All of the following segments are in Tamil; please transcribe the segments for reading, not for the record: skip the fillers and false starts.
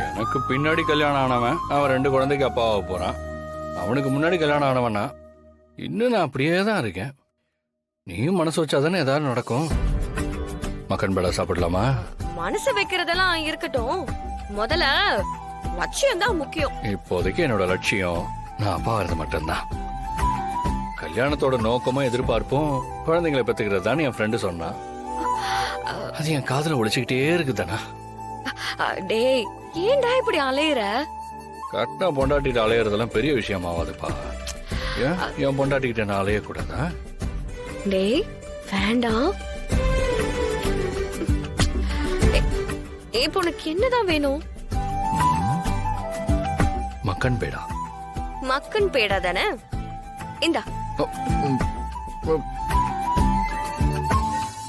எனக்கு பின்னாடி கல்யாணம் ஆனவன் அவன் 2 குழந்தைக்கு அப்பாவாக போறான். அவனுக்கு முன்னாடி கல்யாணம் ஆனவனா இன்னும் நான் அப்படியே தான் இருக்கேன். நீயும் மனசு வச்சாதானே ஏதாவது நடக்கும். மக்கன் பேடா சாப்பிடலாமா? மனசு வைக்கிறதெல்லாம் இருக்கட்டும், முதல்ல லட்சியம் தான் முக்கியம். இப்போதைக்கு என்னோட லட்சியம் நான் அப்பா வரது மட்டும்தான். கல்யாணத்தோட நோக்கமும் எதிர்பார்ப்பும் குழந்தைங்களை பெற்றுக்கிறது தான் என் ஃப்ரெண்டு சொன்னான். அது என் காதுல ஒழிச்சுக்கிட்டே இருக்குதானா? டேய், ஏன்டா இப்படி அலையுற? கரெக்டா பொண்டாட்டிட்டு அலையறதெல்லாம் பெரிய விஷயம் ஆகாதுப்பா. ஏன் என் பொண்டாட்டிக்கிட்ட நான் அலையக்கூடாதா? டேய் வேண்டாம். இப்போ உனக்கு என்னதான் வேணும்? மக்கன் பேடா. மக்கன் பேடா தானே? இந்தா.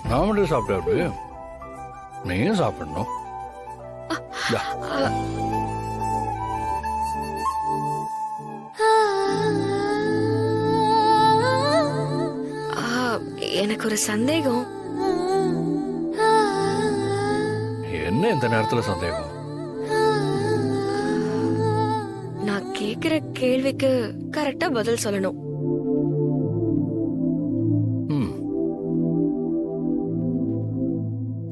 நான் மட்டும் சாப்பிட்டா நீயும் சாப்பிடணும். எனக்கு ஒரு சந்தேகம். என்ன இந்த நேரத்துல சந்தேகம்? நான் கேக்குற கேள்விக்கு கரெக்டா பதில் சொல்லணும்.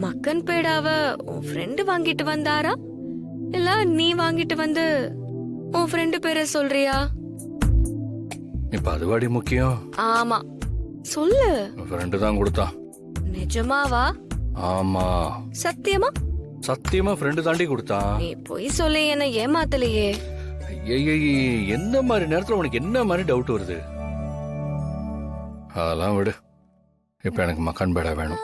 மக்கன் பேடாவ உன் ஃப்ரெண்டு வாங்கிட்டு வந்தாரா, இல்ல நீ வாங்கிட்டு வந்து உன் ஃப்ரெண்டு பேரை சொல்றியா? இப்ப அதுவாடி முக்கியம். ஆமா, சொல்லு. ஃப்ரெண்டு தான் கொடுத்தான். நிஜமாவா? ஆமா. சத்தியமா? சத்தியமா ஃப்ரெண்டு தாண்டி கொடுத்தான். நீ பொய் சொல்லி என்ன ஏமாத்தலையே. எந்த மாதிரி நேரத்துல உனக்கு என்ன மாதிரி டவுட் வருது? அதெல்லாம் விடு. இப்ப எனக்கு மக்கன் பேடா வேணும்.